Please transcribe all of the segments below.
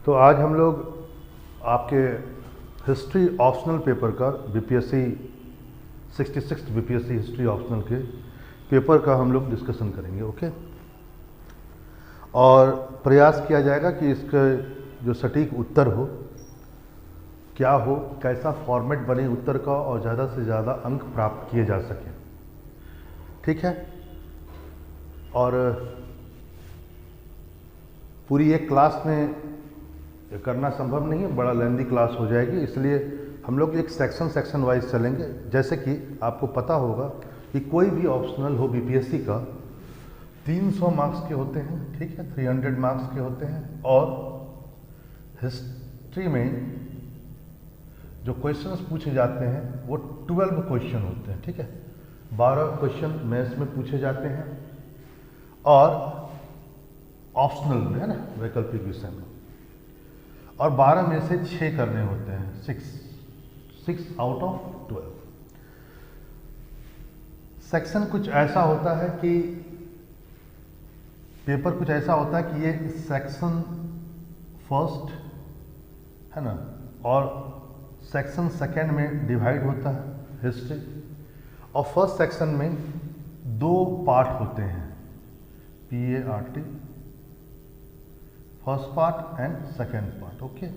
तो आज हम लोग आपके हिस्ट्री ऑप्शनल पेपर का बीपीएससी 66 बीपीएससी हिस्ट्री ऑप्शनल के पेपर का हम लोग डिस्कशन करेंगे। ओके, और प्रयास किया जाएगा कि इसका जो सटीक उत्तर हो, क्या हो, कैसा फॉर्मेट बने उत्तर का और ज़्यादा से ज़्यादा अंक प्राप्त किए जा सकें। ठीक है, और पूरी एक क्लास में करना संभव नहीं है, बड़ा लेंदी क्लास हो जाएगी, इसलिए हम लोग एक सेक्शन वाइज चलेंगे। जैसे कि आपको पता होगा कि कोई भी ऑप्शनल हो बीपीएससी का 300 मार्क्स के होते हैं, ठीक है, 300 मार्क्स के होते हैं। और हिस्ट्री में जो क्वेश्चंस पूछे जाते हैं वो 12 क्वेश्चन होते हैं, ठीक है, 12 क्वेश्चन मैथ्स में पूछे जाते हैं और ऑप्शनल में, है ना, वैकल्पिक विषय में, और 12 में से 6 करने होते हैं, 6 आउट ऑफ 12। सेक्शन कुछ ऐसा होता है कि पेपर कुछ ऐसा होता है कि ये सेक्शन फर्स्ट, है ना, और सेक्शन सेकेंड में डिवाइड होता है हिस्ट्री। और फर्स्ट सेक्शन में 2 पार्ट होते हैं, PART, first part and second part. Okay,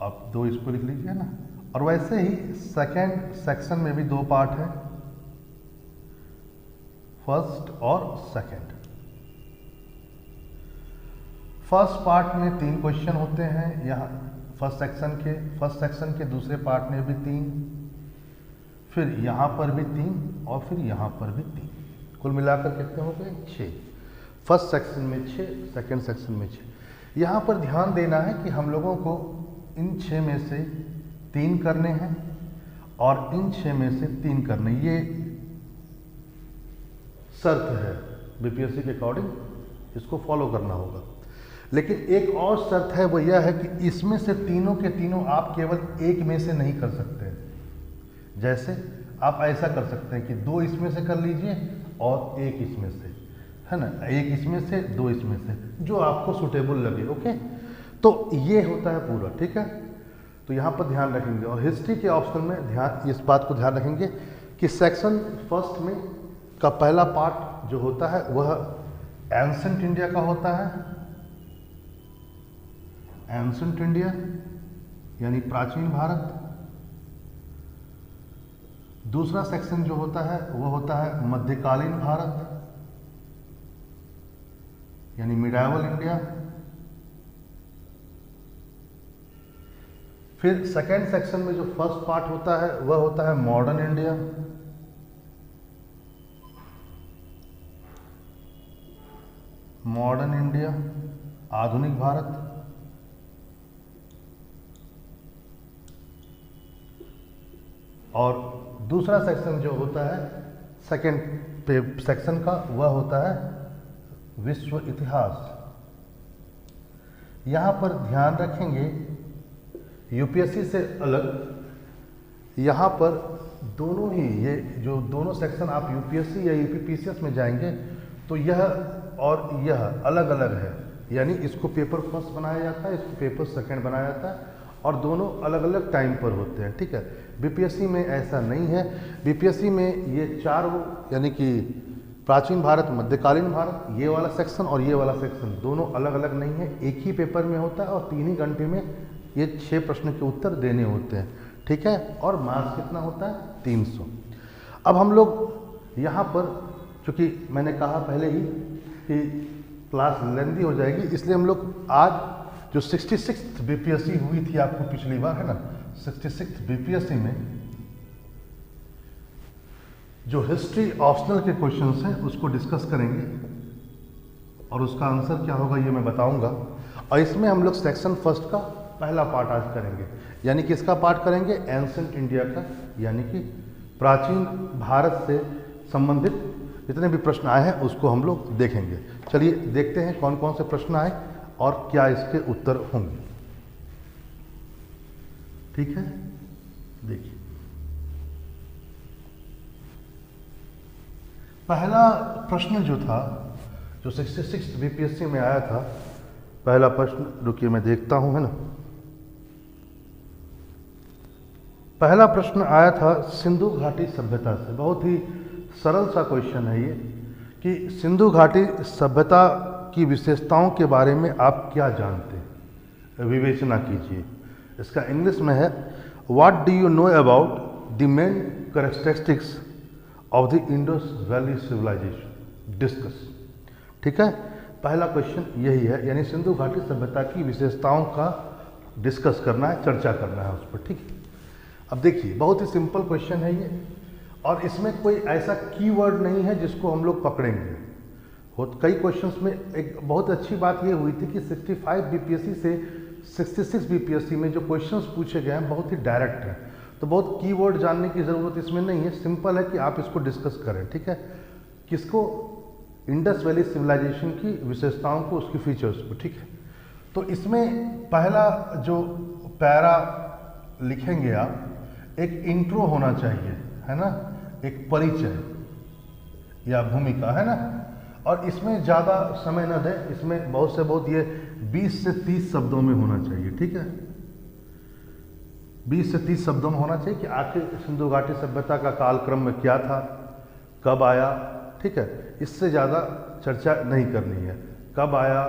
आप 2 इसको लिख लीजिए ना। और वैसे ही सेकेंड सेक्शन में भी 2 पार्ट है, फर्स्ट और सेकेंड। फर्स्ट पार्ट में 3 क्वेश्चन होते हैं, यहाँ फर्स्ट सेक्शन के दूसरे पार्ट में भी 3, फिर यहाँ पर भी 3 और फिर यहाँ पर भी 3, कुल मिलाकर कितने हो गए 6। फर्स्ट सेक्शन में 6, सेकेंड सेक्शन में 6। यहाँ पर ध्यान देना है कि हम लोगों को इन 6 में से 3 करने हैं और इन 6 में से 3 करने, ये शर्त है बीपीएससी के अकॉर्डिंग, इसको फॉलो करना होगा। लेकिन एक और शर्त है, वो यह है कि इसमें से तीनों के तीनों आप केवल एक में से नहीं कर सकते। जैसे आप ऐसा कर सकते हैं कि 2 इसमें से कर लीजिए और 1 इसमें से, है ना, 1 इसमें से 2 इसमें से, जो आपको सुटेबल लगे। ओके, तो ये होता है पूरा, ठीक है। तो यहाँ पर ध्यान रखेंगे। और हिस्ट्री के ऑप्शन में इस बात को ध्यान रखेंगे कि सेक्शन फर्स्ट में का पहला पार्ट जो होता है वह एंसेंट इंडिया का होता है, एंसेंट इंडिया यानी प्राचीन भारत। दूसरा सेक्शन जो होता है वह होता है मध्यकालीन भारत यानी मिडाइवल इंडिया। फिर सेकेंड सेक्शन में जो फर्स्ट पार्ट होता है वह होता है मॉडर्न इंडिया। मॉडर्न इंडिया, आधुनिक भारत। और दूसरा सेक्शन जो होता है सेकेंड सेक्शन का वह होता है विश्व इतिहास। यहाँ पर ध्यान रखेंगे यूपीएससी से अलग, यहाँ पर दोनों ही, ये जो दोनों सेक्शन आप यूपीएससी या यूपीपीसीएस में जाएंगे तो यह और यह अलग अलग है, यानी इसको पेपर फर्स्ट बनाया जाता है, इसको पेपर सेकेंड बनाया जाता है, और दोनों अलग अलग टाइम पर होते हैं, ठीक है। बीपीएससी में ऐसा नहीं है। बीपीएससी में ये 4 यानी कि प्राचीन भारत, मध्यकालीन भारत, ये वाला सेक्शन और ये वाला सेक्शन दोनों अलग अलग नहीं है, एक ही पेपर में होता है और 3 ही घंटे में ये 6 प्रश्न के उत्तर देने होते हैं, ठीक है। और मार्क्स कितना होता है 300। अब हम लोग यहाँ पर, चूँकि मैंने कहा पहले ही कि क्लास लेंदी हो जाएगी, इसलिए हम लोग आज जो 66 बीपीएससी हुई थी आपको पिछली बार, है ना, 66 बीपीएससी में जो हिस्ट्री ऑप्शनल के क्वेश्चंस हैं उसको डिस्कस करेंगे और उसका आंसर क्या होगा ये मैं बताऊंगा। और इसमें हम लोग सेक्शन फर्स्ट का पहला पार्ट आज करेंगे, यानी कि इसका पार्ट करेंगे एंसेंट इंडिया का, यानी कि प्राचीन भारत से संबंधित जितने भी प्रश्न आए हैं उसको हम लोग देखेंगे। चलिए देखते हैं कौन कौन से प्रश्न आए और क्या इसके उत्तर होंगे, ठीक है। देखिए, पहला प्रश्न जो था, जो 66 बीपीएससी में आया था, पहला प्रश्न रुकिए मैं देखता हूं, है ना। पहला प्रश्न आया था सिंधु घाटी सभ्यता से। बहुत ही सरल सा क्वेश्चन है ये कि सिंधु घाटी सभ्यता की विशेषताओं के बारे में आप क्या जानते हैं, विवेचना कीजिए। इसका इंग्लिश में है what do you know about the main characteristics of the Indus valley civilisation, discuss. ठीक है, पहला क्वेश्चन यही है, यानी सिंधु घाटी सभ्यता की विशेषताओं का डिस्कस करना है, चर्चा करना है उस पर। ठीक है, अब देखिए बहुत ही सिंपल क्वेश्चन है ये, और इसमें कोई ऐसा कीवर्ड नहीं है जिसको हम लोग पकड़ेंगे। कई क्वेश्चंस में एक बहुत अच्छी बात ये हुई थी कि 65 बीपीएससी से 66 बीपीएससी में जो क्वेश्चंस पूछे गए हैं बहुत ही डायरेक्ट हैं, तो बहुत कीवर्ड जानने की ज़रूरत इसमें नहीं है। सिंपल है कि आप इसको डिस्कस करें। ठीक है, किसको, इंडस वैली सिविलाइजेशन की विशेषताओं को, उसकी फीचर्स को। ठीक है, तो इसमें पहला जो पैरा लिखेंगे आप, एक इंट्रो होना चाहिए, है ना, एक परिचय या भूमिका, है ना। और इसमें ज़्यादा समय न दें, इसमें बहुत से बहुत ये 20 से 30 शब्दों में होना चाहिए। ठीक है, 20 से 30 शब्दों में होना चाहिए कि आखिर सिंधु घाटी सभ्यता का कालक्रम में क्या था, कब आया। ठीक है, इससे ज़्यादा चर्चा नहीं करनी है। कब आया,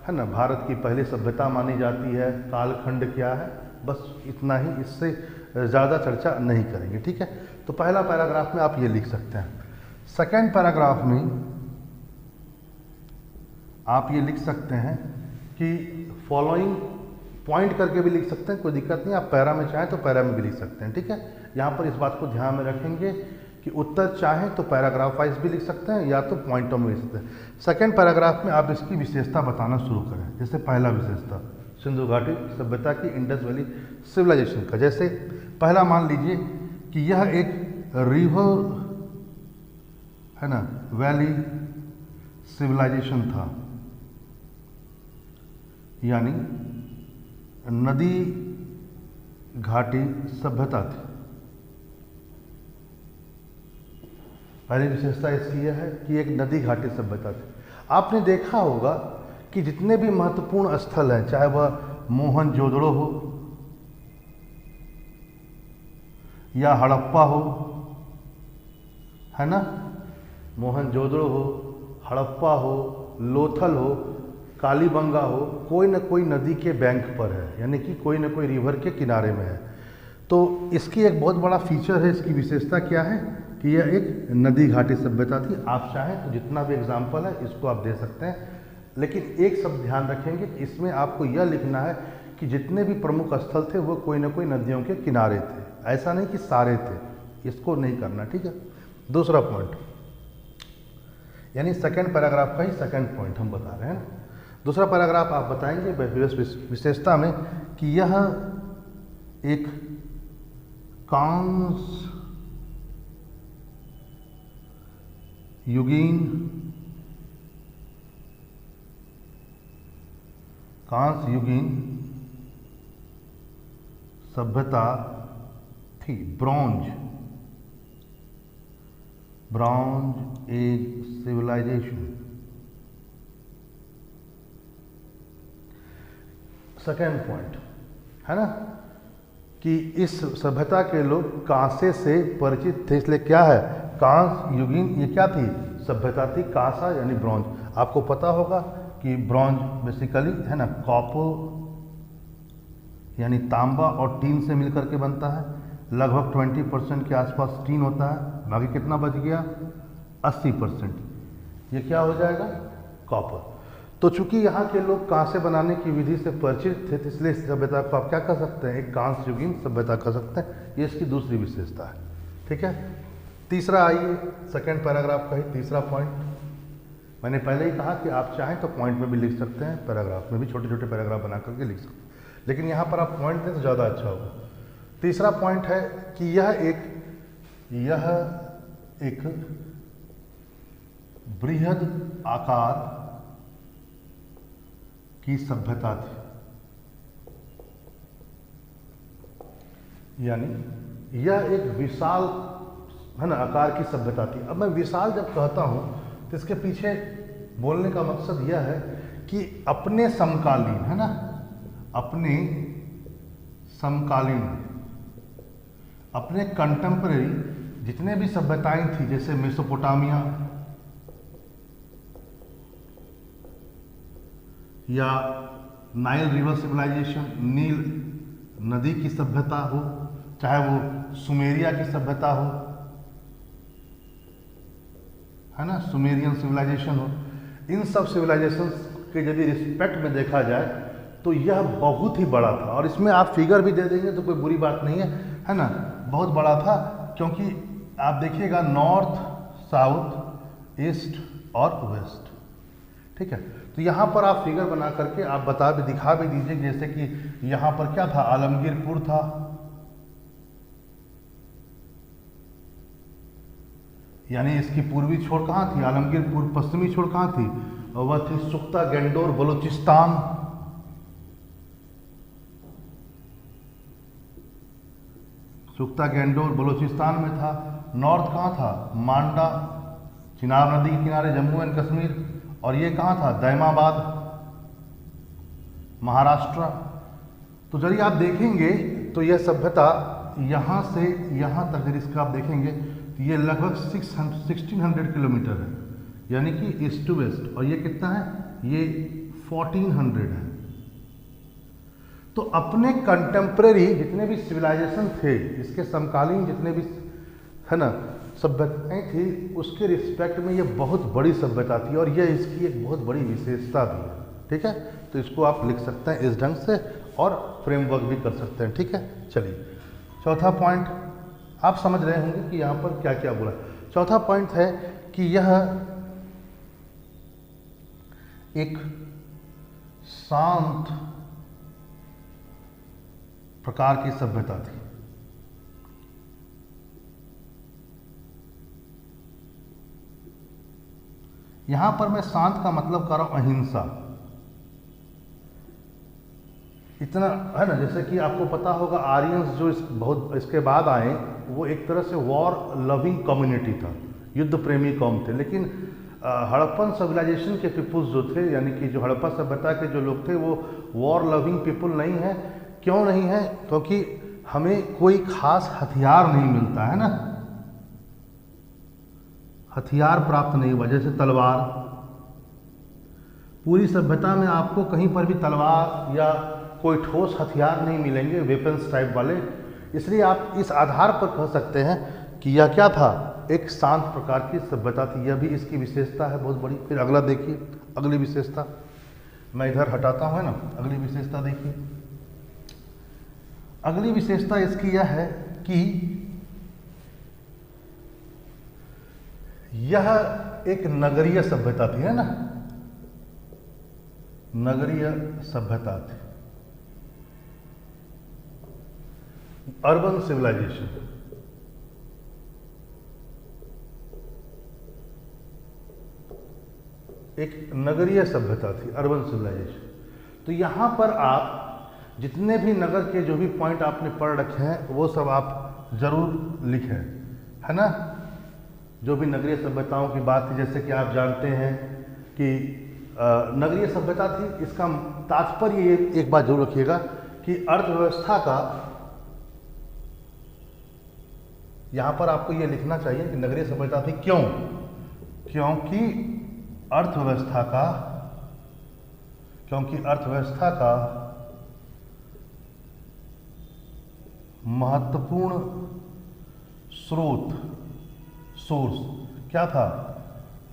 है ना, भारत की पहली सभ्यता मानी जाती है, कालखंड क्या है, बस इतना ही, इससे ज़्यादा चर्चा नहीं करेंगे। ठीक है, तो पहला पैराग्राफ में आप ये लिख सकते हैं। सेकेंड पैराग्राफ में आप ये लिख सकते हैं कि फॉलोइंग, पॉइंट करके भी लिख सकते हैं, कोई दिक्कत नहीं। आप पैरा में चाहें तो पैरा में भी लिख सकते हैं। ठीक है, यहाँ पर इस बात को ध्यान में रखेंगे कि उत्तर चाहें तो पैराग्राफ वाइज भी लिख सकते हैं या तो पॉइंटों में लिख सकते हैं। सेकेंड पैराग्राफ में आप इसकी विशेषता बताना शुरू करें। जैसे पहला विशेषता सिंधु घाटी सभ्यता की इंडस वैली सिविलाइजेशन का, जैसे पहला मान लीजिए कि यह एक रिवर, है ना, वैली सिविलाइजेशन था, यानी नदी घाटी सभ्यता थी। पहली विशेषता इसकी यह है कि एक नदी घाटी सभ्यता थी। आपने देखा होगा कि जितने भी महत्वपूर्ण स्थल हैं, चाहे वह मोहनजोदड़ो हो या हड़प्पा हो, है ना, मोहनजोदड़ो हो, हड़प्पा हो, लोथल हो, कालीबंगा हो, कोई न कोई नदी के बैंक पर है, यानी कि कोई न कोई रिवर के किनारे में है। तो इसकी एक बहुत बड़ा फीचर है, इसकी विशेषता क्या है कि यह एक नदी घाटी सभ्यता थी। आप चाहें तो जितना भी एग्जाम्पल है इसको आप दे सकते हैं, लेकिन एक शब्द ध्यान रखेंगे कि इसमें आपको यह लिखना है कि जितने भी प्रमुख स्थल थे वो कोई न कोई नदियों के किनारे थे, ऐसा नहीं कि सारे थे, इसको नहीं करना। ठीक है, दूसरा पॉइंट, यानी सेकंड पैराग्राफ का ही सेकंड पॉइंट हम बता रहे हैं। दूसरा पैराग्राफ आप बताएंगे विशेषता में कि यह एक कांस्य युगीन सभ्यता थी, bronze age civilisation. Second point है ना कि इस सभ्यता के लोग कांसे से परिचित थे, इसलिए क्या है, कांस्य युगीन, ये क्या थी, सभ्यता थी। कांसा यानी ब्रॉन्ज, आपको पता होगा कि ब्रॉन्ज बेसिकली, है ना, कॉपर यानी तांबा और टीन से मिलकर के बनता है। लगभग 20% के आसपास टीन होता है, बाकी कितना बच गया, 80%। ये क्या हो जाएगा, कॉपर। तो चूंकि यहाँ के लोग कांसे बनाने की विधि से परिचित थे, इसलिए इस सभ्यता को आप क्या कर सकते हैं, एक कांस्य युगीन सभ्यता कर सकते हैं। ये इसकी दूसरी विशेषता है। ठीक है, तीसरा आइए, सेकेंड पैराग्राफ का ही तीसरा पॉइंट। मैंने पहले ही कहा कि आप चाहें तो पॉइंट में भी लिख सकते हैं, पैराग्राफ में भी छोटे छोटे पैराग्राफ बना करके लिख सकते हैं, लेकिन यहाँ पर आप पॉइंट दें तो ज़्यादा अच्छा होगा। तीसरा पॉइंट है कि यह एक बृहद आकार की सभ्यता थी, यानी यह एक विशाल, है ना, आकार की सभ्यता थी। अब मैं विशाल जब कहता हूं तो इसके पीछे बोलने का मकसद यह है कि अपने समकालीन, है ना, अपने समकालीन, अपने कंटेम्परेरी जितने भी सभ्यताएं थी, जैसे मेसोपोटामिया या नाइल रिवर सिविलाइजेशन, नील नदी की सभ्यता हो, चाहे वो सुमेरिया की सभ्यता हो, है ना, सुमेरियन सिविलाइजेशन हो, इन सब सिविलाइजेशन के यदि रिस्पेक्ट में देखा जाए तो यह बहुत ही बड़ा था। और इसमें आप फिगर भी दे देंगे तो कोई बुरी बात नहीं है ना, बहुत बड़ा था, क्योंकि आप देखिएगा नॉर्थ, साउथ, ईस्ट और वेस्ट, ठीक है। तो यहाँ पर आप फिगर बना करके आप दिखा भी दीजिए, जैसे कि यहाँ पर क्या था, आलमगीरपुर था, यानी इसकी पूर्वी छोर कहाँ थी, आलमगीरपुर, पश्चिमी छोर कहाँ थी, और वह थी सुख्ता गैंडोर बलूचिस्तान, सुख्ता गैंडोर बलूचिस्तान में था। नॉर्थ कहाँ था, मांडा, चिनाब नदी के किनारे, जम्मू एंड कश्मीर, और ये कहाँ था, दैमाबाद, महाराष्ट्र। तो यदि आप देखेंगे तो यह सभ्यता यहाँ से यहाँ तक यदि इसका आप देखेंगे तो ये लगभग 1600 किलोमीटर है, यानी कि ईस्ट टू वेस्ट, और ये कितना है, ये 1400 है। तो अपने कंटेम्प्रेरी जितने भी सिविलाइजेशन थे, इसके समकालीन जितने भी, है ना, सभ्यताएं थी, उसके रिस्पेक्ट में ये बहुत बड़ी सभ्यता थी, और यह इसकी एक बहुत बड़ी विशेषता भी है, ठीक है। तो इसको आप लिख सकते हैं इस ढंग से और फ्रेमवर्क भी कर सकते हैं, ठीक है। चलिए, चौथा पॉइंट आप समझ रहे होंगे कि यहाँ पर क्या क्या बोला। चौथा पॉइंट है कि यह एक शांत प्रकार की सभ्यता थी। यहां पर मैं शांत का मतलब कर रहा हूं अहिंसा, इतना, है ना। जैसे कि आपको पता होगा आर्यंस जो बहुत इसके बाद आए, वो एक तरह से वॉर लविंग कम्युनिटी था, युद्ध प्रेमी कौम थे। लेकिन हड़प्पन सिविलाइजेशन के पीपुल्स जो थे, यानी कि जो हड़प्पा सभ्यता के जो लोग थे, वो वॉर लविंग पीपुल नहीं है। क्यों नहीं है? क्योंकि हमें कोई खास हथियार नहीं मिलता है ना, हथियार प्राप्त नहीं हुआ, जैसे तलवार। पूरी सभ्यता में आपको कहीं पर भी तलवार या कोई ठोस हथियार नहीं मिलेंगे, वेपन्स टाइप वाले। इसलिए आप इस आधार पर कह सकते हैं कि यह क्या था, एक शांत प्रकार की सभ्यता थी। यह भी इसकी विशेषता है बहुत बड़ी। फिर अगला देखिए, अगली विशेषता मैं इधर हटाता हूँ, है ना। अगली विशेषता देखिए, अगली विशेषता इसकी यह है कि यह एक नगरीय सभ्यता थी, है ना, नगरीय सभ्यता थी, अर्बन सिविलाइजेशन। एक नगरीय सभ्यता थी, अर्बन सिविलाइजेशन। तो यहां पर आप जितने भी नगर के जो भी पॉइंट आपने पढ़ रखे हैं वो सब आप जरूर लिखें, है ना। जो भी नगरीय सभ्यताओं की बात थी, जैसे कि आप जानते हैं कि नगरीय सभ्यता थी, इसका तात्पर्य ये एक बात जरूर रखिएगा कि अर्थव्यवस्था का, यहां पर आपको ये लिखना चाहिए कि नगरीय सभ्यता थी। क्यों? क्योंकि अर्थव्यवस्था का महत्वपूर्ण सोर्स क्या था?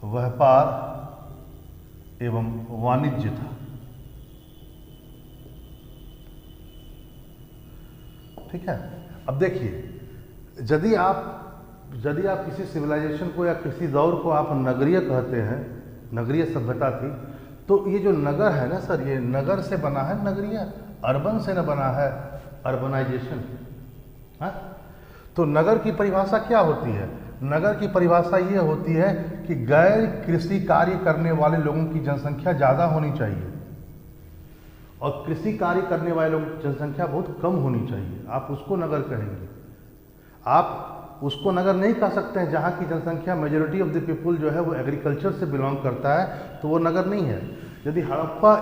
व्यापार एवं वाणिज्य था। ठीक है। अब देखिए, यदि आप किसी सिविलाइजेशन को या किसी दौर को आप नगरीय कहते हैं, नगरीय सभ्यता थी, तो ये जो नगर है ना सर, ये नगर से बना है नगरीय, अर्बन से न बना है अर्बनाइजेशन। हाँ, तो नगर की परिभाषा क्या होती है? नगर की परिभाषा ये होती है कि गैर कृषि कार्य करने वाले लोगों की जनसंख्या ज़्यादा होनी चाहिए और कृषि कार्य करने वाले लोगों की जनसंख्या बहुत कम होनी चाहिए। आप उसको नगर कहेंगे। आप उसको नगर नहीं कह सकते हैं जहाँ की जनसंख्या मेजॉरिटी ऑफ द पीपुल जो है वो एग्रीकल्चर से बिलोंग करता है, तो वो नगर नहीं है। यदि हड़प्पा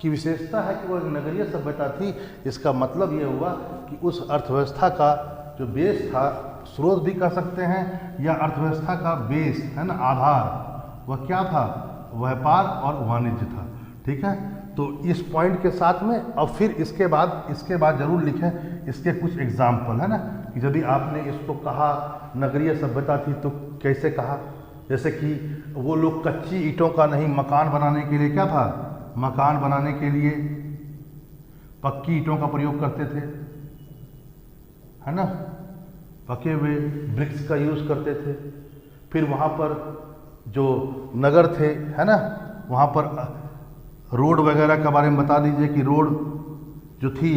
की विशेषता है कि वो एक नगरीय सभ्यता थी, इसका मतलब ये हुआ कि उस अर्थव्यवस्था का जो बेस था, स्रोत भी कह सकते हैं, या अर्थव्यवस्था का बेस है ना, आधार, वह क्या था? व्यापार और वाणिज्य था। ठीक है, तो इस पॉइंट के साथ में अब फिर इसके बाद जरूर लिखें इसके कुछ एग्जाम्पल, है ना, कि यदि आपने इसको कहा नगरीय सभ्यता थी तो कैसे कहा। जैसे कि वो लोग कच्ची ईंटों का नहीं, मकान बनाने के लिए क्या था, मकान बनाने के लिए पक्की ईंटों का प्रयोग करते थे, है ना, पके हुए ब्रिक्स का यूज़ करते थे। फिर वहाँ पर जो नगर थे, है ना, वहाँ पर रोड वगैरह के बारे में बता दीजिए कि रोड जो थी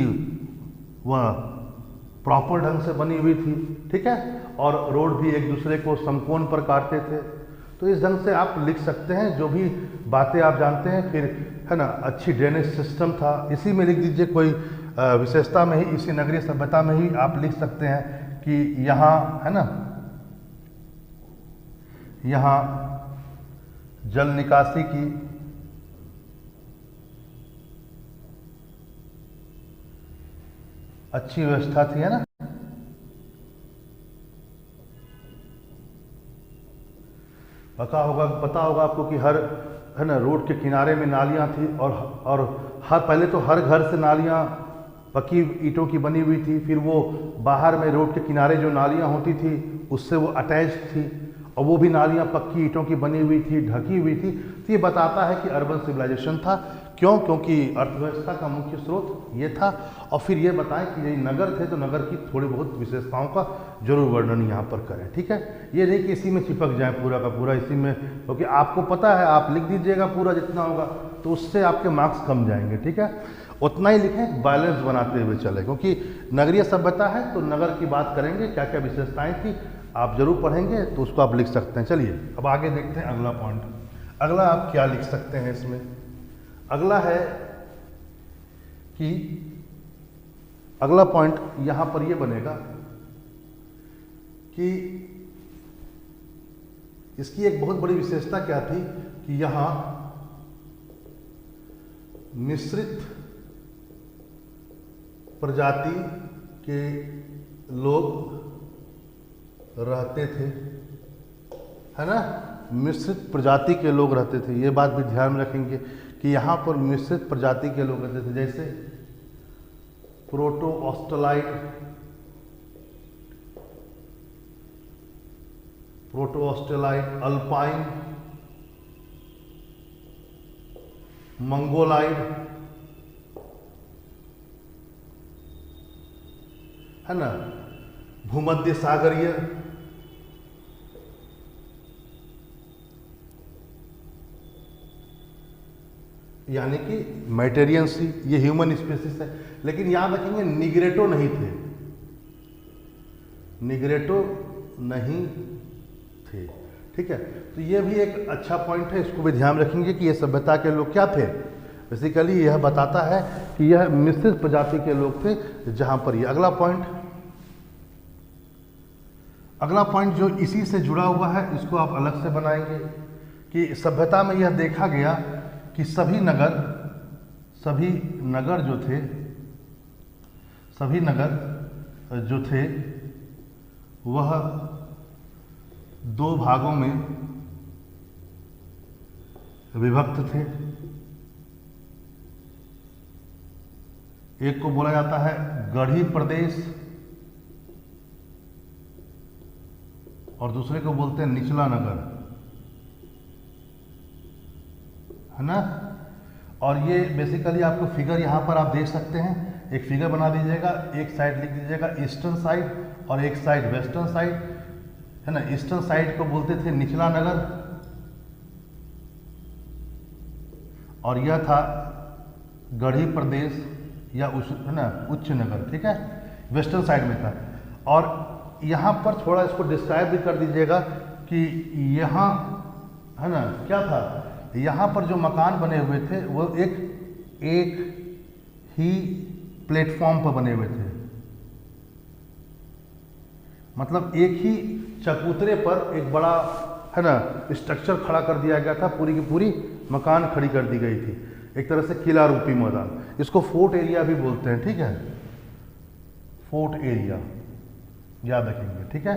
वह प्रॉपर ढंग से बनी हुई थी। ठीक है, और रोड भी एक दूसरे को समकोण पर काटते थे। तो इस ढंग से आप लिख सकते हैं जो भी बातें आप जानते हैं। फिर है ना, अच्छी ड्रेनेज सिस्टम था, इसी में लिख दीजिए। कोई विशेषता में ही, इसी नगरीय सभ्यता में ही आप लिख सकते हैं कि यहाँ है ना, यहाँ जल निकासी की अच्छी व्यवस्था थी, है ना। पता होगा आपको कि हर है ना रोड के किनारे में नालियाँ थी, और हर पहले तो हर घर से नालियाँ पक्की ईंटों की बनी हुई थी। फिर वो बाहर में रोड के किनारे जो नालियाँ होती थी उससे वो अटैच थी, और वो भी नालियाँ पक्की ईंटों की बनी हुई थी, ढकी हुई थी। तो ये बताता है कि अर्बन सिविलाइजेशन था। क्यों? क्योंकि अर्थव्यवस्था का मुख्य स्रोत ये था। और फिर ये बताएं कि यदि नगर थे तो नगर की थोड़ी बहुत विशेषताओं का जरूर वर्णन यहाँ पर करें। ठीक है, ये नहीं कि इसी में चिपक जाए पूरा का पूरा इसी में, क्योंकि आपको पता है, आप लिख दीजिएगा पूरा जितना होगा, तो उससे आपके मार्क्स कम जाएंगे। ठीक है, उतना ही लिखें, बैलेंस बनाते हुए चले, क्योंकि नगरीय सभ्यता है तो नगर की बात करेंगे, क्या क्या विशेषताएं थी आप जरूर पढ़ेंगे, तो उसको आप लिख सकते हैं। चलिए अब आगे देखते हैं अगला पॉइंट। अगला आप क्या लिख सकते हैं इसमें? अगला है कि अगला पॉइंट यहां पर यह बनेगा कि इसकी एक बहुत बड़ी विशेषता क्या थी कि यहां मिश्रित प्रजाति के लोग रहते थे, है ना, मिश्रित प्रजाति के लोग रहते थे। ये बात भी ध्यान में रखेंगे कि यहाँ पर मिश्रित प्रजाति के लोग रहते थे, जैसे प्रोटो ऑस्ट्रेलाइड, अल्पाइन, मंगोलाइड, है ना, भूमध्य सागरीय, यानी कि मैटेरियन सी, ये ह्यूमन स्पीसीज है। लेकिन याद रखेंगे निग्रेटो नहीं थे, निग्रेटो नहीं थे। ठीक है, तो ये भी एक अच्छा पॉइंट है, इसको भी ध्यान रखेंगे कि ये सभ्यता के लोग क्या थे। बेसिकली यह बताता है कि यह मिश्रित प्रजाति के लोग थे। जहां पर ये अगला पॉइंट जो इसी से जुड़ा हुआ है, इसको आप अलग से बनाएंगे कि सभ्यता में यह देखा गया कि सभी नगर जो थे वह दो भागों में विभक्त थे। एक को बोला जाता है गढ़ी प्रदेश और दूसरे को बोलते हैं निचला नगर, है ना। और ये बेसिकली आपको फिगर यहाँ पर आप देख सकते हैं, एक फिगर बना दीजिएगा, एक साइड लिख दीजिएगा ईस्टर्न साइड और एक साइड वेस्टर्न साइड, है ना। ईस्टर्न साइड को बोलते थे निचला नगर और यह था गढ़ी प्रदेश या है ना उच्च नगर। ठीक है, वेस्टर्न साइड में था। और यहाँ पर थोड़ा इसको डिस्क्राइब भी कर दीजिएगा कि यहाँ है ना क्या था, यहाँ पर जो मकान बने हुए थे वो एक ही प्लेटफॉर्म पर बने हुए थे, मतलब एक ही चबूतरे पर एक बड़ा है ना, स्ट्रक्चर खड़ा कर दिया गया था, पूरी की पूरी मकान खड़ी कर दी गई थी, एक तरह से किला रूपी मैदान। इसको फोर्ट एरिया भी बोलते हैं, ठीक है, फोर्ट एरिया याद रखेंगे, ठीक है।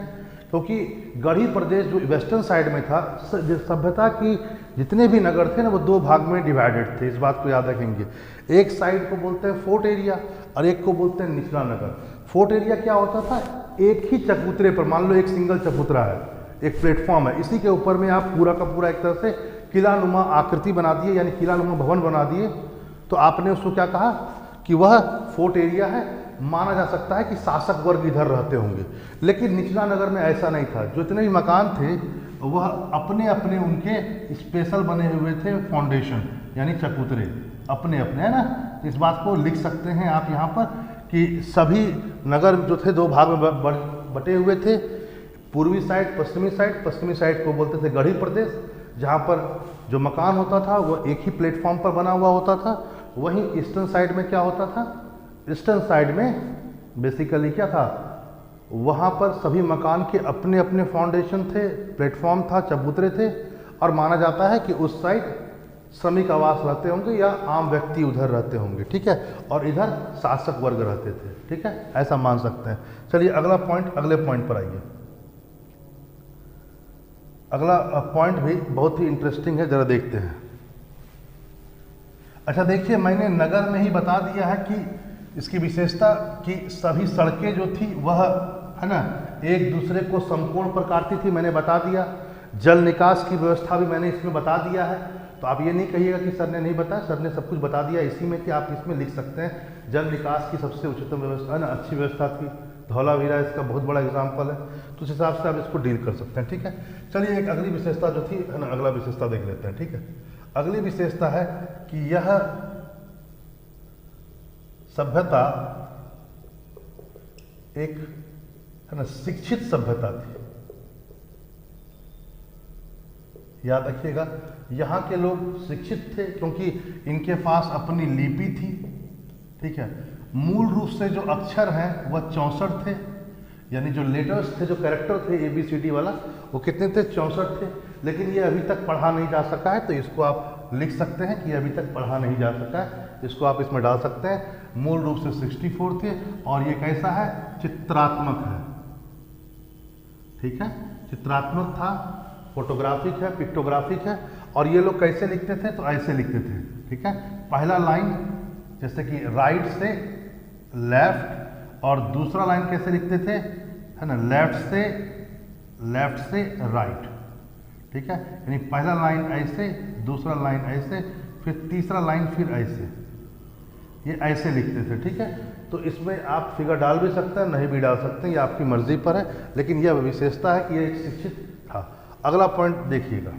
क्योंकि गढ़ी प्रदेश जो वेस्टर्न साइड में था, सभ्यता की जितने भी नगर थे ना वो दो भाग में डिवाइडेड थे, इस बात को याद रखेंगे। एक साइड को बोलते हैं फोर्ट एरिया और एक को बोलते हैं निचला नगर। फोर्ट एरिया क्या होता था, एक ही चबूतरे पर, मान लो एक सिंगल चबूतरा है, एक प्लेटफॉर्म है, इसी के ऊपर में आप पूरा का पूरा एक तरह से किला नुमा आकृति बना दिए, यानी किला नुमा भवन बना दिए, तो आपने उसको क्या कहा कि वह फोर्ट एरिया है। माना जा सकता है कि शासक वर्ग इधर रहते होंगे, लेकिन निचला नगर में ऐसा नहीं था। जो इतने भी मकान थे वह अपने अपने उनके स्पेशल बने हुए थे फाउंडेशन, यानी चबूतरे अपने अपने, है ना। इस बात को लिख सकते हैं आप यहाँ पर कि सभी नगर जो थे दो भाग में बटे हुए थे, पूर्वी साइड, पश्चिमी साइड। पश्चिमी साइड को बोलते थे गढ़ी प्रदेश, जहाँ पर जो मकान होता था वो एक ही प्लेटफॉर्म पर बना हुआ होता था। वहीं ईस्टर्न साइड में क्या होता था, ईस्टर्न साइड में बेसिकली क्या था, वहाँ पर सभी मकान के अपने अपने फाउंडेशन थे, प्लेटफॉर्म था, चबूतरे थे, और माना जाता है कि उस साइड श्रमिक आवास रहते होंगे या आम व्यक्ति उधर रहते होंगे, ठीक है, और इधर शासक वर्ग रहते थे, ठीक है, ऐसा मान सकते हैं। चलिए अगला पॉइंट, अगले पॉइंट पर आइए। अगला पॉइंट भी बहुत ही इंटरेस्टिंग है, जरा देखते हैं। अच्छा देखिए, मैंने नगर में ही बता दिया है कि इसकी विशेषता कि सभी सड़कें जो थी वह, है ना, एक दूसरे को समकोण पर काटती थी, मैंने बता दिया। जल निकास की व्यवस्था भी मैंने इसमें बता दिया है, तो आप ये नहीं कहिएगा कि सर ने नहीं बताया, सर ने सब कुछ बता दिया इसी में, कि आप इसमें लिख सकते हैं जल निकास की सबसे उच्चतम व्यवस्था, है ना, अच्छी व्यवस्था थी। धौलावीरा इसका बहुत बड़ा एग्जाम्पल है, तो उस हिसाब से आप इसको डील कर सकते हैं, ठीक है। चलिए एक अगली विशेषता जो थी, है ना, अगला विशेषता देख लेते हैं, ठीक है। अगली विशेषता है कि यह सभ्यता एक, है ना, शिक्षित सभ्यता थी। याद रखिएगा, यहाँ के लोग शिक्षित थे क्योंकि इनके पास अपनी लिपि थी, ठीक है। मूल रूप से जो अक्षर हैं वह 64 थे, यानी जो लेटर्स थे, जो कैरेक्टर थे ABCD वाला, वो कितने थे, 64 थे। लेकिन ये अभी तक पढ़ा नहीं जा सका है, तो इसको आप लिख सकते हैं कि अभी तक पढ़ा नहीं जा सका है, इसको आप इसमें डाल सकते हैं। मूल रूप से 64 थे, और ये कैसा है, चित्रात्मक है, ठीक है, चित्रात्मक था, फोटोग्राफिक है, पिक्टोग्राफिक है। और ये लोग कैसे लिखते थे, तो ऐसे लिखते थे, ठीक है। पहला लाइन जैसे कि राइट से लेफ्ट, और दूसरा लाइन कैसे लिखते थे, है ना, लेफ्ट से राइट, ठीक है। यानी पहला लाइन ऐसे, दूसरा लाइन ऐसे, फिर तीसरा लाइन फिर ऐसे, ये ऐसे लिखते थे, ठीक है। तो इसमें आप फिगर डाल भी सकते हैं, नहीं भी डाल सकते हैं, ये आपकी मर्जी पर है, लेकिन यह विशेषता है कि यह एक शिक्षित था। अगला पॉइंट देखिएगा,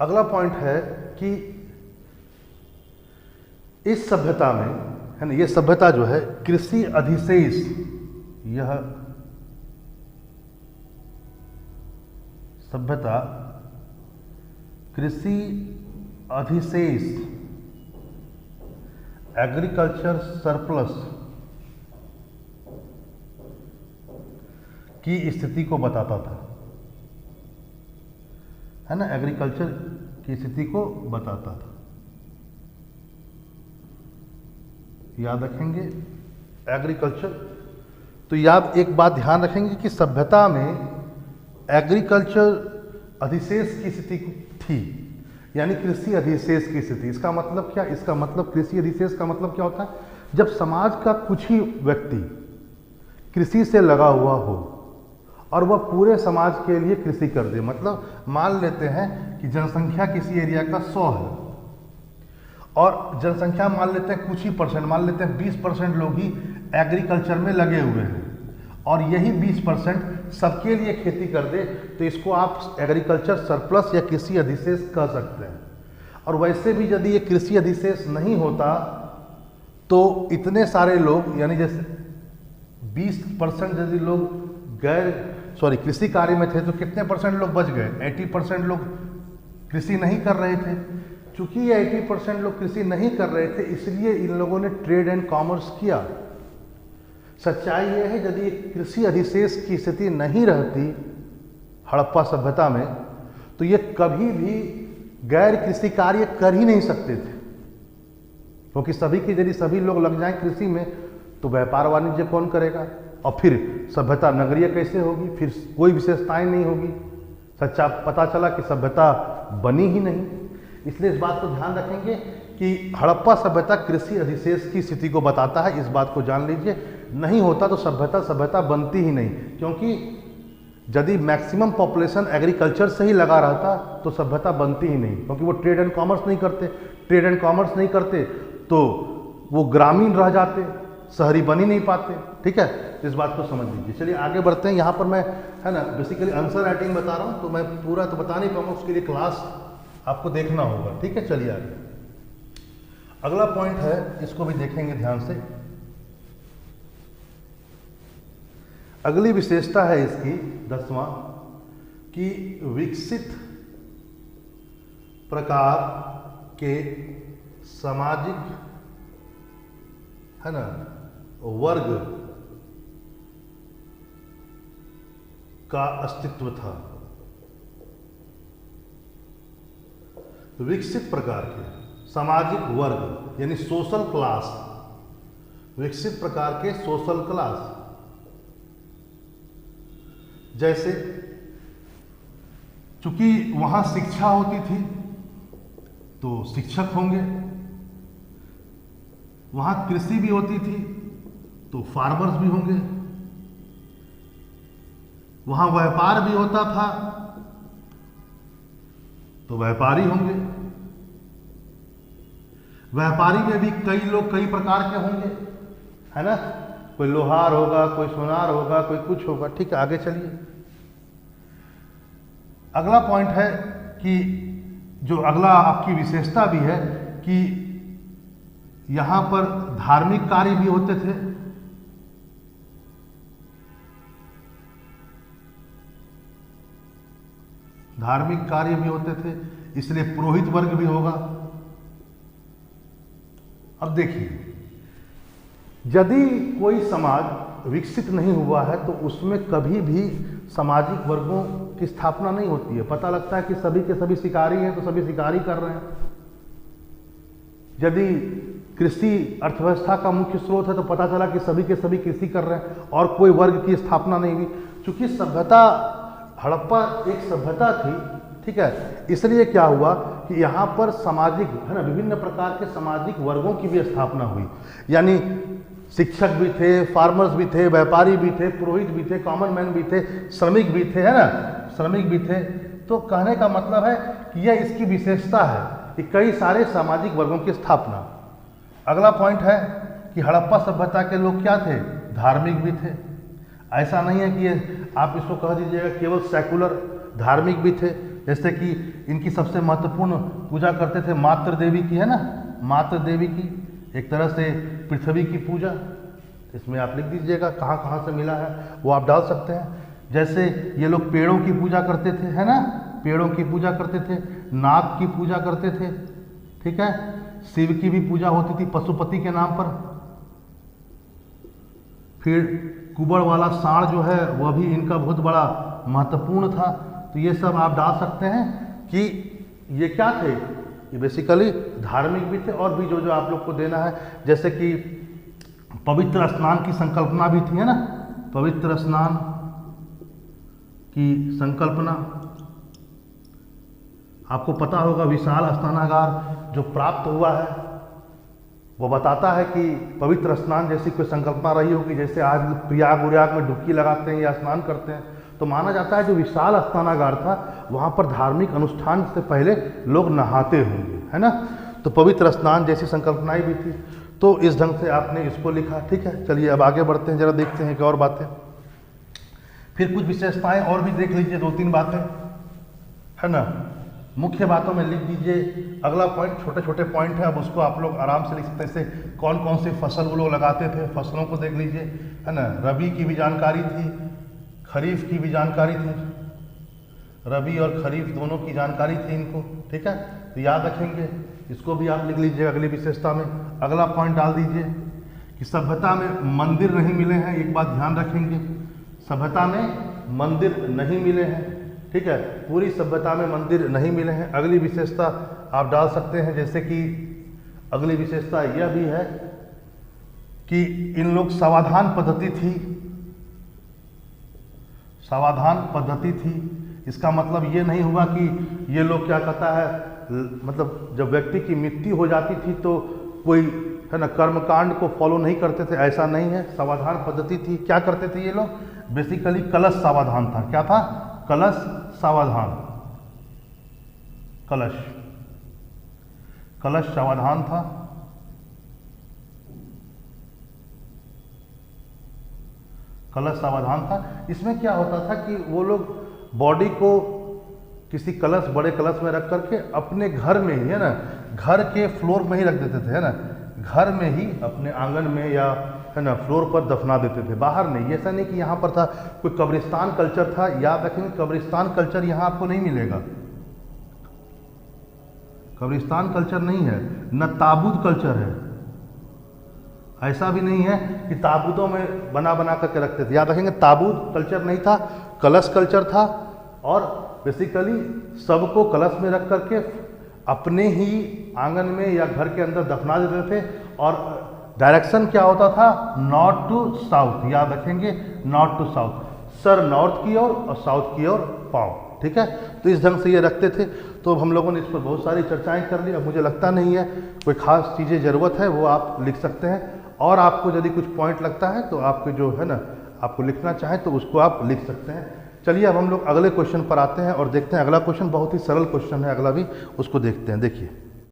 अगला पॉइंट है कि इस सभ्यता में, है ना, ये सभ्यता जो है कृषि अधिशेष, यह सभ्यता कृषि अधिशेष, एग्रीकल्चर सरप्लस की स्थिति को बताता था, है ना, एग्रीकल्चर की स्थिति को बताता था। याद रखेंगे एग्रीकल्चर, तो याद एक बात ध्यान रखेंगे कि सभ्यता में एग्रीकल्चर अधिशेष की स्थिति थी, यानी कृषि अधिशेष की स्थिति। इसका मतलब क्या, इसका मतलब कृषि अधिशेष का मतलब क्या होता है, जब समाज का कुछ ही व्यक्ति कृषि से लगा हुआ हो और वह पूरे समाज के लिए कृषि कर दे। मतलब मान लेते हैं कि जनसंख्या किसी एरिया का 100 है, और जनसंख्या मान लेते हैं कुछ ही परसेंट, मान लेते हैं 20% लोग ही एग्रीकल्चर में लगे हुए हैं, और यही 20% सबके लिए खेती कर दे, तो इसको आप एग्रीकल्चर सरप्लस या कृषि अधिशेष कह सकते हैं। और वैसे भी यदि ये कृषि अधिशेष नहीं होता तो इतने सारे लोग, यानी जैसे 20% यदि लोग कृषि कार्य में थे, तो कितने परसेंट लोग बच गए, 80% लोग कृषि नहीं कर रहे थे। चूंकि ये 80% लोग कृषि नहीं कर रहे थे, इसलिए इन लोगों ने ट्रेड एंड कॉमर्स किया। सच्चाई ये है, यदि कृषि अधिशेष की स्थिति नहीं रहती, हड़प्पा सभ्यता में, तो ये कभी भी गैर कृषि कार्य कर ही नहीं सकते थे, क्योंकि सभी की यदि सभी लोग लग जाएं कृषि में तो व्यापार वाणिज्य कौन करेगा, और फिर सभ्यता नगरीय कैसे होगी, फिर कोई विशेषताएं नहीं होगी। सच्चा पता चला कि सभ्यता बनी ही नहीं। इसलिए इस बात को ध्यान रखेंगे कि हड़प्पा सभ्यता कृषि अधिशेष की स्थिति को बताता है, इस बात को जान लीजिए। नहीं होता तो सभ्यता बनती ही नहीं, क्योंकि यदि मैक्सिमम पॉपुलेशन एग्रीकल्चर से ही लगा रहता तो सभ्यता बनती ही नहीं, क्योंकि वो ट्रेड एंड कॉमर्स नहीं करते। ट्रेड एंड कॉमर्स नहीं करते तो वो ग्रामीण रह जाते, शहरी बन ही नहीं पाते। ठीक है, इस बात को समझ लीजिए। चलिए आगे बढ़ते हैं। यहाँ पर मैं है ना बेसिकली आंसर राइटिंग बता रहा हूँ, तो मैं पूरा तो बता नहीं पाऊंगा, उसके लिए क्लास आपको देखना होगा। ठीक है, चलिए आगे। अगला पॉइंट है, इसको भी देखेंगे ध्यान से। अगली विशेषता है इसकी 10वां कि विकसित प्रकार के सामाजिक है ना वर्ग का अस्तित्व था। विकसित प्रकार के सामाजिक वर्ग यानी सोशल क्लास, विकसित प्रकार के सोशल क्लास, जैसे चूंकि वहां शिक्षा होती थी तो शिक्षक होंगे, वहां कृषि भी होती थी तो फार्मर्स भी होंगे, वहां व्यापार भी होता था तो व्यापारी होंगे, व्यापारी में भी कई लोग कई प्रकार के होंगे, है ना, कोई लोहार होगा, कोई सोनार होगा, कोई कुछ होगा। ठीक है, आगे चलिए। अगला पॉइंट है कि जो अगला आपकी विशेषता भी है कि यहां पर धार्मिक कार्य भी होते थे, धार्मिक कार्य भी होते थे, इसलिए पुरोहित वर्ग भी होगा। अब देखिए, यदि कोई समाज विकसित नहीं हुआ है तो उसमें कभी भी सामाजिक वर्गों की स्थापना नहीं होती है। पता लगता है कि सभी के सभी शिकारी हैं तो सभी शिकारी कर रहे हैं। यदि कृषि अर्थव्यवस्था का मुख्य स्रोत है तो पता चला कि सभी के सभी कृषि कर रहे हैं और कोई वर्ग की स्थापना नहीं हुई। चूंकि सभ्यता हड़प्पा एक सभ्यता थी, ठीक है, इसलिए क्या हुआ कि यहाँ पर सामाजिक है ना विभिन्न प्रकार के सामाजिक वर्गों की भी स्थापना हुई। यानी शिक्षक भी थे, फार्मर्स भी थे, व्यापारी भी थे, पुरोहित भी थे, कॉमन मैन भी थे, श्रमिक भी थे, है ना, श्रमिक भी थे। तो कहने का मतलब है कि यह इसकी विशेषता है कि कई सारे सामाजिक वर्गों की स्थापना। अगला पॉइंट है कि हड़प्पा सभ्यता के लोग क्या थे, धार्मिक भी थे। ऐसा नहीं है कि ये आप इसको कह दीजिएगा केवल सेकुलर, धार्मिक भी थे। जैसे कि इनकी सबसे महत्वपूर्ण पूजा करते थे मातृ देवी की, है ना, मातृ देवी की, एक तरह से पृथ्वी की पूजा। इसमें आप लिख दीजिएगा कहाँ कहाँ से मिला है, वो आप डाल सकते हैं। जैसे ये लोग पेड़ों की पूजा करते थे, है ना, पेड़ों की पूजा करते थे, नाग की पूजा करते थे, ठीक है, शिव की भी पूजा होती थी पशुपति के नाम पर। फिर कुबड़ वाला सांड जो है वह भी इनका बहुत बड़ा महत्वपूर्ण था। तो ये सब आप डाल सकते हैं कि ये क्या थे, ये बेसिकली धार्मिक भी थे। और भी जो जो आप लोग को देना है, जैसे कि पवित्र स्नान की संकल्पना भी थी, है ना, पवित्र स्नान की संकल्पना। आपको पता होगा विशाल स्नानागार जो प्राप्त हुआ है वो बताता है कि पवित्र स्नान जैसी कोई संकल्पना रही होगी। जैसे आज प्रयाग उर्याग में डुबकी लगाते हैं या स्नान करते हैं, तो माना जाता है जो विशाल स्नानागार था वहाँ पर धार्मिक अनुष्ठान से पहले लोग नहाते होंगे, है ना। तो पवित्र स्नान जैसी संकल्पनाएं भी थी। तो इस ढंग से आपने इसको लिखा, ठीक है। चलिए अब आगे बढ़ते हैं, जरा देखते हैं कि और बातें। फिर कुछ विशेषताएं और भी देख लीजिए, 2-3 बातें, है ना। मुख्य बातों में लिख दीजिए। अगला पॉइंट छोटे छोटे पॉइंट है, अब उसको आप लोग आराम से लिख सकते हैं। जैसे कौन कौन सी फसल वो लोग लगाते थे, फसलों को देख लीजिए, है ना। रबी की भी जानकारी थी, खरीफ की भी जानकारी थी, रबी और खरीफ दोनों की जानकारी थी इनको, ठीक है। तो याद रखेंगे, इसको भी आप लिख लीजिए अगली विशेषता में। अगला पॉइंट डाल दीजिए कि सभ्यता में मंदिर नहीं मिले हैं। एक बात ध्यान रखेंगे, सभ्यता में मंदिर नहीं मिले हैं। ठीक है, पूरी सभ्यता में मंदिर नहीं मिले हैं। अगली विशेषता आप डाल सकते हैं, जैसे कि अगली विशेषता यह भी है कि इन लोग समाधान पद्धति थी, समाधान पद्धति थी। इसका मतलब ये नहीं हुआ कि ये लोग क्या कहता है, मतलब जब व्यक्ति की मृत्यु हो जाती थी तो कोई है ना कर्मकांड को फॉलो नहीं करते थे, ऐसा नहीं है। समाधान पद्धति थी। क्या करते थे ये लोग? बेसिकली कलश समाधान था। क्या था? कलश समाधान, कलश कलश समाधान था। कलश समाधान था। इसमें क्या होता था कि वो लोग बॉडी को किसी कलश, बड़े कलश में रख करके अपने घर में ही, है ना, घर के फ्लोर में ही रख देते थे, है ना, घर में ही अपने आंगन में या है ना फ्लोर पर दफना देते थे, बाहर नहीं। ऐसा नहीं कि यहाँ पर था कोई कब्रिस्तान कल्चर था। याद रखेंगे कब्रिस्तान कल्चर यहाँ आपको नहीं मिलेगा। कब्रिस्तान कल्चर नहीं है, न ताबूत कल्चर है। ऐसा भी नहीं है कि ताबूतों में बना बना करके रखते थे। याद रखेंगे ताबूत कल्चर नहीं था, कलश कल्चर था। और बेसिकली सबको कलश में रख करके अपने ही आंगन में या घर के अंदर दफना देते थे। और डायरेक्शन क्या होता था? North to south. याद रखेंगे north to south, sir north की ओर और साउथ की ओर पाँव। ठीक है, तो इस ढंग से ये रखते थे। तो हम लोगों ने इस पर बहुत सारी चर्चाएं कर ली। अब मुझे लगता नहीं है कोई खास चीज़ें ज़रूरत है, वो आप लिख सकते हैं। और आपको यदि कुछ पॉइंट लगता है तो आपके जो है ना आपको लिखना चाहें तो उसको आप लिख सकते हैं। चलिए अब हम लोग अगले क्वेश्चन पर आते हैं और देखते हैं। अगला क्वेश्चन बहुत ही सरल क्वेश्चन है, अगला भी उसको देखते हैं। देखिए